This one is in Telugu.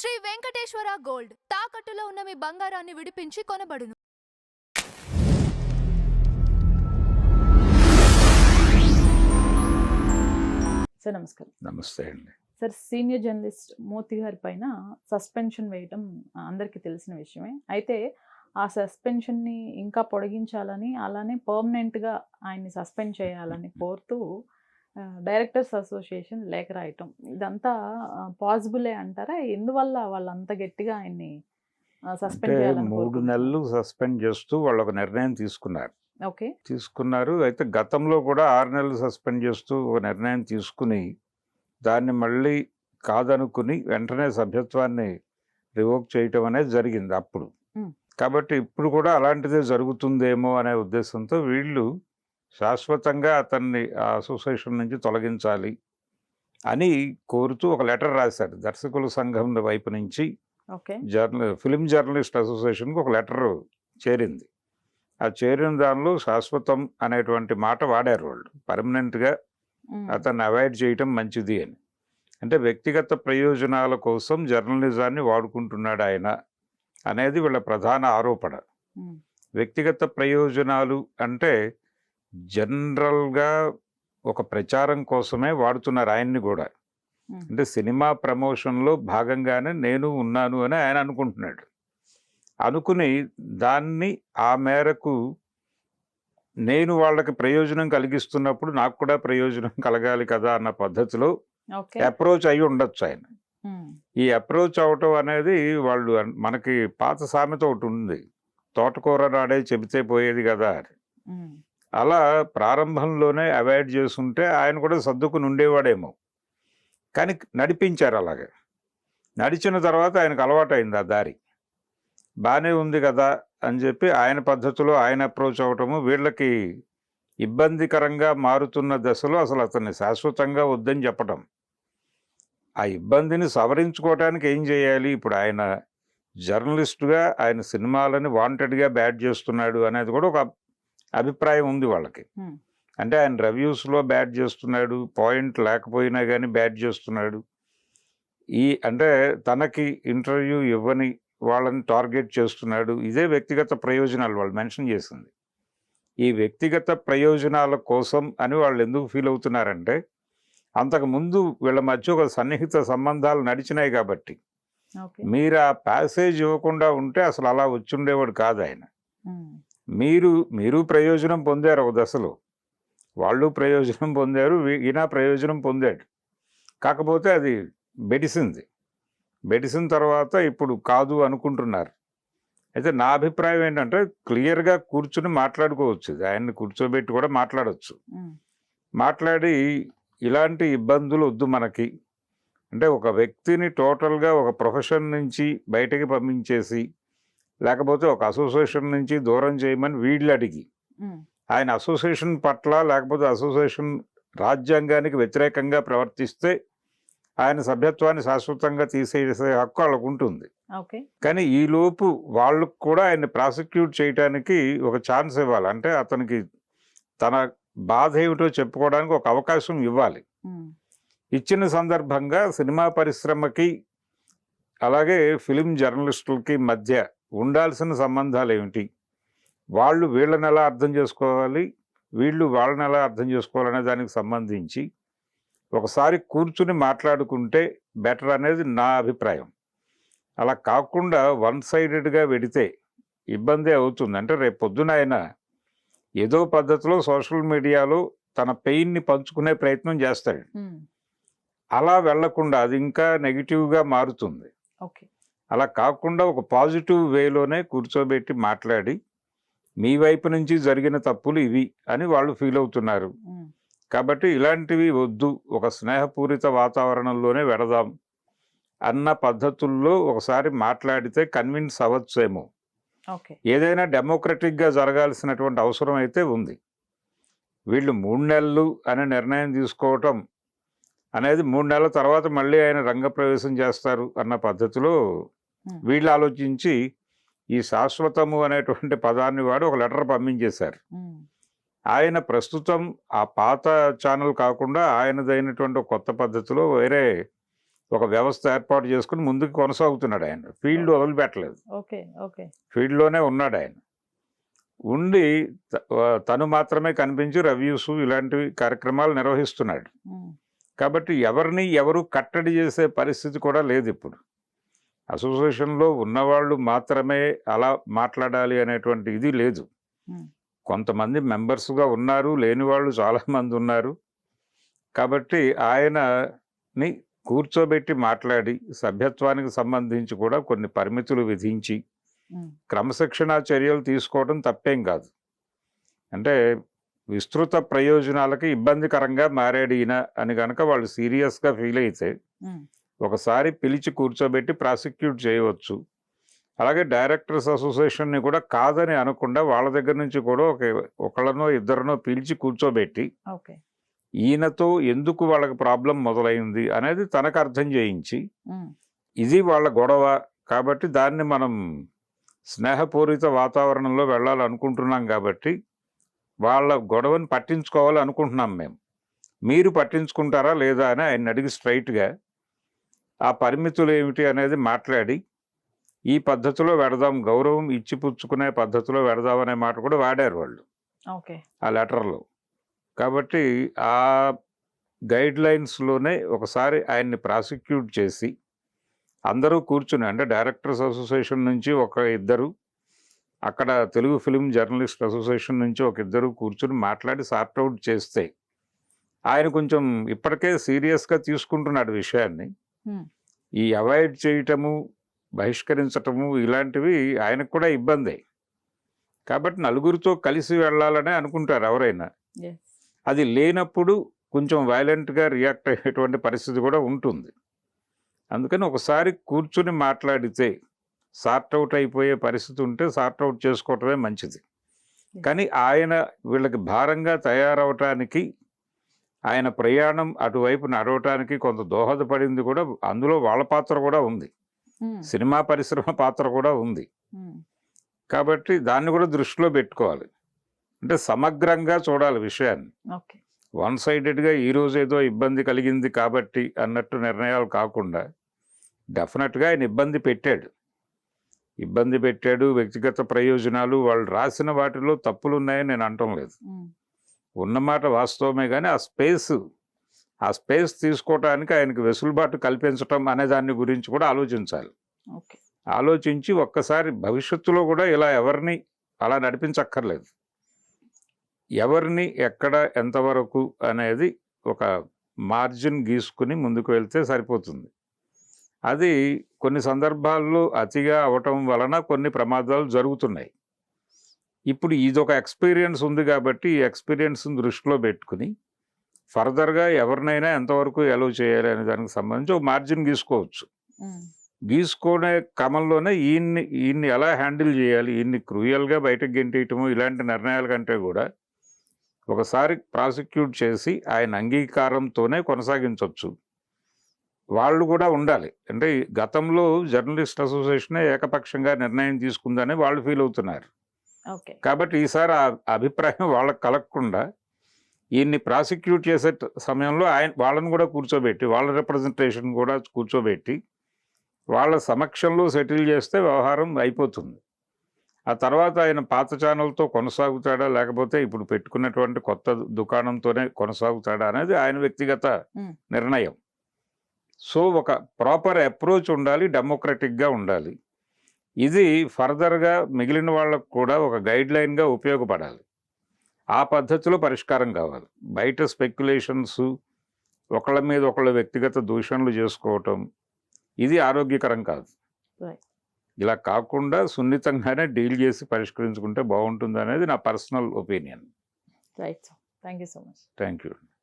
శ్రీ వెంకటేశ్వర గోల్డ్ తాకట్టులో ఉన్న మీ బంగారాన్ని విడిపించి కొనబడును. సార్ నమస్కారం. నమస్తే అండి. సార్, సీనియర్ జర్నలిస్ట్ మోతి గారి పైన సస్పెన్షన్ వేయటం అందరికీ తెలిసిన విషయమే. అయితే ఆ సస్పెన్షన్ని ఇంకా పొడిగించాలని, అలానే పర్మనెంట్గా ఆయన్ని సస్పెండ్ చేయాలని కోరుతూ డైరెక్టర్స్ అసోసియేషన్ లేఖ రాయటం, ఇదంతా పాసిబులే అంటారా? ఎందువల్ల వాళ్ళంత గట్టిగా ఆయన్ని సస్పెండ్ చేయాలని 3 నెలలు సస్పెండ్ చేస్తూ వాళ్ళు ఒక నిర్ణయం తీసుకున్నారు. ఓకే, తీసుకున్నారు. అయితే గతంలో కూడా 6 నెలలు సస్పెండ్ చేస్తూ ఒక నిర్ణయం తీసుకుని దాన్ని మళ్ళీ కాదనుకుని వెంటనే సభ్యత్వాన్ని రివోక్ చేయటం అనేది జరిగింది అప్పుడు. కాబట్టి ఇప్పుడు కూడా అలాంటిదే జరుగుతుందేమో అనే ఉద్దేశంతో వీళ్ళు శాశ్వతంగా అతన్ని ఆ అసోసియేషన్ నుంచి తొలగించాలి అని కోరుతూ ఒక లెటర్ రాశారు. దర్శకుల సంఘం వైపు నుంచి ఫిలిం జర్నలిస్ట్ అసోసియేషన్కి ఒక లెటర్ చేరింది. ఆ చేరిన దానిలో శాశ్వతం అనేటువంటి మాట వాడారు వాళ్ళు. పర్మనెంట్గా అతన్ని అవాయిడ్ చేయటం మంచిది అని. అంటే వ్యక్తిగత ప్రయోజనాల కోసం జర్నలిజాన్ని వాడుకుంటున్నాడు ఆయన అనేది వీళ్ళ ప్రధాన ఆరోపణ. వ్యక్తిగత ప్రయోజనాలు అంటే జనరల్గా ఒక ప్రచారం కోసమే వాడుతున్నారు ఆయన్ని కూడా. అంటే సినిమా ప్రమోషన్లో భాగంగానే నేను ఉన్నాను అని ఆయన అనుకుంటున్నాడు. అనుకుని దాన్ని ఆ మేరకు నేను వాళ్ళకి ప్రయోజనం కలిగిస్తున్నప్పుడు నాకు కూడా ప్రయోజనం కలగాలి కదా అన్న పద్ధతిలో అప్రోచ్ అయి ఉండొచ్చు ఆయన. ఈ అప్రోచ్ అవటం అనేది వాళ్ళు మనకి పాత సామెత ఒకటి ఉంది, తోటకూర నాడే చెబితే పోయేది కదా అని. అలా ప్రారంభంలోనే అవాయిడ్ చేస్తుంటే ఆయన కూడా సర్దుకుని ఉండేవాడేమో, కానీ నడిపించారు. అలాగే నడిచిన తర్వాత ఆయనకు అలవాటైంది ఆ దారి. బాగానే ఉంది కదా అని చెప్పి ఆయన పద్ధతిలో ఆయన అప్రోచ్ అవటము, వీళ్ళకి ఇబ్బందికరంగా మారుతున్న దశలో అసలు అతన్ని శాశ్వతంగా వద్దని చెప్పటం. ఆ ఇబ్బందిని సవరించుకోవటానికి ఏం చేయాలి? ఇప్పుడు ఆయన జర్నలిస్టుగా ఆయన సినిమాలని వాంటెడ్గా బ్యాడ్ చేస్తున్నాడు అనేది కూడా ఒక అభిప్రాయం ఉంది వాళ్ళకి. అంటే ఆయన రివ్యూస్లో బ్యాడ్ చేస్తున్నాడు, పాయింట్ లేకపోయినా కానీ బ్యాడ్ చేస్తున్నాడు. అంటే తనకి ఇంటర్వ్యూ ఇవ్వని వాళ్ళని టార్గెట్ చేస్తున్నాడు. ఇదే వ్యక్తిగత ప్రయోజనాలు వాళ్ళు మెన్షన్ చేసింది. ఈ వ్యక్తిగత ప్రయోజనాల కోసం అని వాళ్ళు ఎందుకు ఫీల్ అవుతున్నారంటే అంతకుముందు వీళ్ళ మధ్య ఒక సన్నిహిత సంబంధాలు నడిచినాయి కాబట్టి. మీరు ఆ ప్యాసేజ్ ఇవ్వకుండా ఉంటే అసలు అలా వచ్చుండేవాడు కాదు ఆయన. మీరు ప్రయోజనం పొందారు ఒక దశలో, వాళ్ళు ప్రయోజనం పొందారు, ఈయన ప్రయోజనం పొందాడు. కాకపోతే అది బెడిసిన తర్వాత ఇప్పుడు కాదు అనుకుంటున్నారు. అయితే నా అభిప్రాయం ఏంటంటే క్లియర్గా కూర్చుని మాట్లాడుకోవచ్చు. ఆయన్ని కూర్చోబెట్టి కూడా మాట్లాడవచ్చు. మాట్లాడి ఇలాంటి ఇబ్బందులు వద్దు మనకి, అంటే ఒక వ్యక్తిని టోటల్గా ఒక ప్రొఫెషన్ నుంచి బయటకి పంపించేసి లేకపోతే ఒక అసోసియేషన్ నుంచి దూరం చేయమని వీళ్ళు అడిగి ఆయన అసోసియేషన్ పట్ల లేకపోతే అసోసియేషన్ రాజ్యాంగానికి వ్యతిరేకంగా ప్రవర్తిస్తే ఆయన సభ్యత్వాన్ని శాశ్వతంగా తీసేసే హక్కు వాళ్ళకు ఉంటుంది. కానీ ఈలోపు వాళ్ళకు కూడా ఆయన్ని ప్రాసిక్యూట్ చేయడానికి ఒక ఛాన్స్ ఇవ్వాలి. అంటే అతనికి తన బాధ ఏమిటో చెప్పుకోవడానికి ఒక అవకాశం ఇవ్వాలి. ఇచ్చిన సందర్భంగా సినిమా పరిశ్రమకి అలాగే ఫిలిం జర్నలిస్టులకి మధ్య ఉండాల్సిన సంబంధాలు ఏమిటి, వాళ్ళు వీళ్ళని ఎలా అర్థం చేసుకోవాలి, వీళ్ళు వాళ్ళని ఎలా అర్థం చేసుకోవాలనే దానికి సంబంధించి ఒకసారి కూర్చుని మాట్లాడుకుంటే బెటర్ అనేది నా అభిప్రాయం. అలా కాకుండా వన్ సైడెడ్గా వెడితే ఇబ్బంది అవుతుంది. అంటే రేపు పొద్దున ఆయన ఏదో పద్ధతిలో సోషల్ మీడియాలో తన పెయిన్ని పంచుకునే ప్రయత్నం చేస్తాడు. అలా వెళ్లకుండా అది ఇంకా నెగిటివ్గా మారుతుంది. అలా కాకుండా ఒక పాజిటివ్ వేలోనే కూర్చోబెట్టి మాట్లాడి మీ వైపు నుంచి జరిగిన తప్పులు ఇవి అని వాళ్ళు ఫీల్ అవుతున్నారు. కాబట్టి ఇలాంటివి వద్దు, ఒక స్నేహపూరిత వాతావరణంలోనే వెడదాం అన్న పద్ధతుల్లో ఒకసారి మాట్లాడితే కన్విన్స్ అవ్వచ్చేమో. ఏదైనా డెమోక్రటిక్గా జరగాల్సినటువంటి అవసరం అయితే ఉంది. వీళ్ళు 3 నెలలు అనే నిర్ణయం తీసుకోవటం అనేది 3 నెలల తర్వాత మళ్ళీ ఆయన రంగప్రవేశం చేస్తారు అన్న పద్ధతిలో వీళ్ళు ఆలోచించి ఈ శాశ్వతము అనేటువంటి పదాన్ని వాడి ఒక లెటర్ పంపించేశారు. ఆయన ప్రస్తుతం ఆ పాత ఛానల్ కాకుండా ఆయనదైనటువంటి కొత్త పద్ధతిలో వేరే ఒక వ్యవస్థ ఏర్పాటు చేసుకుని ముందుకు కొనసాగుతున్నాడు ఆయన. ఫీల్డ్ వదిలిపెట్టలేదు, ఓకే. ఓకే. ఫీల్డ్లోనే ఉన్నాడు ఆయన. ఉండి తను మాత్రమే కనిపించి రివ్యూస్ ఇలాంటివి కార్యక్రమాలు నిర్వహిస్తున్నాడు. కాబట్టి ఎవరిని ఎవరు కట్టడి చేసే పరిస్థితి కూడా లేదు ఇప్పుడు. అసోసియేషన్లో ఉన్నవాళ్ళు మాత్రమే అలా మాట్లాడాలి అనేటువంటి ఇది లేదు. కొంతమంది మెంబర్స్గా ఉన్నారు, లేని వాళ్ళు చాలామంది ఉన్నారు. కాబట్టి ఆయనని కూర్చోబెట్టి మాట్లాడి సభ్యత్వానికి సంబంధించి కూడా కొన్ని పరిమితులు విధించి క్రమశిక్షణా చర్యలు తీసుకోవడం తప్పేం కాదు. అంటే విస్తృత ప్రయోజనాలకి ఇబ్బందికరంగా మారాడు ఈయన అని కనుక వాళ్ళు సీరియస్గా ఫీల్ అయితే ఒకసారి పిలిచి కూర్చోబెట్టి ప్రాసిక్యూట్ చేయవచ్చు. అలాగే డైరెక్టర్స్ అసోసియేషన్ని కూడా కాదని అనకుండా వాళ్ళ దగ్గర నుంచి కూడా ఒకళ్ళనో ఇద్దరినో పిలిచి కూర్చోబెట్టి ఈయనతో ఎందుకు వాళ్ళకి ప్రాబ్లం మొదలైంది అనేది తనకు అర్థం చేయించి, ఇది వాళ్ళ గొడవ కాబట్టి దాన్ని మనం స్నేహపూరిత వాతావరణంలో వెళ్ళాలనుకుంటున్నాం కాబట్టి వాళ్ళ గొడవని పట్టించుకోవాలి అనుకుంటున్నాం మేము, మీరు పట్టించుకుంటారా లేదా అని ఆయన అడిగి స్ట్రైట్గా ఆ పరిమితులు ఏమిటి అనేది మాట్లాడి ఈ పద్ధతిలో వెడదాం, గౌరవం ఇచ్చి పుచ్చుకునే పద్ధతిలో వెడదాం అనే మాట కూడా వాడారు వాళ్ళు ఆ లెటర్లో. కాబట్టి ఆ గైడ్ లైన్స్లోనే ఒకసారి ఆయన్ని ప్రాసిక్యూట్ చేసి అందరూ కూర్చుని, అంటే డైరెక్టర్స్ అసోసియేషన్ నుంచి ఒక ఇద్దరు, అక్కడ తెలుగు ఫిలిం జర్నలిస్ట్ అసోసియేషన్ నుంచి ఒక ఇద్దరు కూర్చుని మాట్లాడి సార్ట్అవుట్ చేస్తే ఆయన కొంచెం ఇప్పటికే సీరియస్గా తీసుకుంటున్నాడు విషయాన్ని. ఈ అవాయిడ్ చేయటము, బహిష్కరించటము ఇలాంటివి ఆయనకు కూడా ఇబ్బందే. కాబట్టి నలుగురితో కలిసి వెళ్ళాలనే అనుకుంటారు ఎవరైనా. అది లేనప్పుడు కొంచెం వైలెంట్గా రియాక్ట్ అయ్యేటువంటి పరిస్థితి కూడా ఉంటుంది. అందుకని ఒకసారి కూర్చుని మాట్లాడితే సార్ట్అవుట్ అయిపోయే పరిస్థితి ఉంటే సార్ట్అవుట్ చేసుకోవటమే మంచిది. కానీ ఆయన వీళ్ళకి భారంగా తయారవటానికి, ఆయన ప్రయాణం అటువైపు నడవటానికి కొంత దోహదపడింది కూడా, అందులో వాళ్ళ పాత్ర కూడా ఉంది, సినిమా పరిశ్రమ పాత్ర కూడా ఉంది. కాబట్టి దాన్ని కూడా దృష్టిలో పెట్టుకోవాలి. అంటే సమగ్రంగా చూడాలి విషయాన్ని. వన్ సైడెడ్గా ఈరోజు ఏదో ఇబ్బంది కలిగింది కాబట్టి అన్నట్టు నిర్ణయాలు కాకుండా, డెఫినెట్గా ఆయన ఇబ్బంది పెట్టాడు. వ్యక్తిగత ప్రయోజనాలు, వాళ్ళు రాసిన వాటిలో తప్పులు ఉన్నాయని నేను అనటం లేదు, ఉన్నమాట వాస్తవమే. కానీ ఆ స్పేస్ తీసుకోవటానికి ఆయనకు వెసులుబాటు కల్పించటం అనే దాని గురించి కూడా ఆలోచించాలి. ఆలోచించి ఒక్కసారి భవిష్యత్తులో కూడా ఇలా ఎవరిని అలా నడిపించక్కర్లేదు, ఎవరిని ఎక్కడ ఎంతవరకు అనేది ఒక మార్జిన్ గీసుకుని ముందుకు వెళ్తే సరిపోతుంది. అది కొన్ని సందర్భాల్లో అతిగా అవటం వలన కొన్ని ప్రమాదాలు జరుగుతున్నాయి. ఇప్పుడు ఇదొక ఎక్స్పీరియన్స్ ఉంది కాబట్టి ఈ ఎక్స్పీరియన్స్ని దృష్టిలో పెట్టుకుని ఫర్దర్గా ఎవరినైనా ఎంతవరకు ఎలో చేయాలి అనే దానికి సంబంధించి ఒక మార్జిన్ గీసుకోవచ్చు. గీసుకునే క్రమంలోనే ఈయన్ని ఎలా హ్యాండిల్ చేయాలి, ఈయన్ని క్రూయల్గా బయటకు గెంటేయటము ఇలాంటి నిర్ణయాల కంటే కూడా ఒకసారి ప్రాసిక్యూట్ చేసి ఆయన అంగీకారంతోనే కొనసాగించవచ్చు. వాళ్ళు కూడా ఉండాలి. అంటే గతంలో జర్నలిస్ట్ అసోసియేషనే ఏకపక్షంగా నిర్ణయం తీసుకుందని వాళ్ళు ఫీల్ అవుతున్నారు. కాబట్టి ఈసారి ఆ అభిప్రాయం వాళ్ళకు కలగకుండా ఈయన్ని ప్రాసిక్యూట్ చేసే సమయంలో వాళ్ళని కూడా కూర్చోబెట్టి, వాళ్ళ రిప్రజెంటేషన్ కూడా కూర్చోబెట్టి వాళ్ళ సమక్షంలో సెటిల్ చేస్తే వ్యవహారం అయిపోతుంది. ఆ తర్వాత ఆయన పాత ఛానల్తో కొనసాగుతాడా లేకపోతే ఇప్పుడు పెట్టుకున్నటువంటి కొత్త దుకాణంతోనే కొనసాగుతాడా అనేది ఆయన వ్యక్తిగత నిర్ణయం. సో ఒక ప్రాపర్ అప్రోచ్ ఉండాలి, డెమోక్రటిక్గా ఉండాలి. ఇది ఫర్దర్గా మిగిలిన వాళ్ళకు కూడా ఒక గైడ్ లైన్గా ఉపయోగపడాలి. ఆ పద్ధతిలో పరిష్కారం కావాలి. బయట స్పెక్యులేషన్స్, ఒకళ్ళ మీద ఒకళ్ళ వ్యక్తిగత దూషణలు చేసుకోవటం ఇది ఆరోగ్యకరం కాదు. ఇలా కాకుండా సున్నితంగానే డీల్ చేసి పరిష్కరించుకుంటే బాగుంటుంది అనేది నా personal opinion. Right sir, thank you so much. Thank you.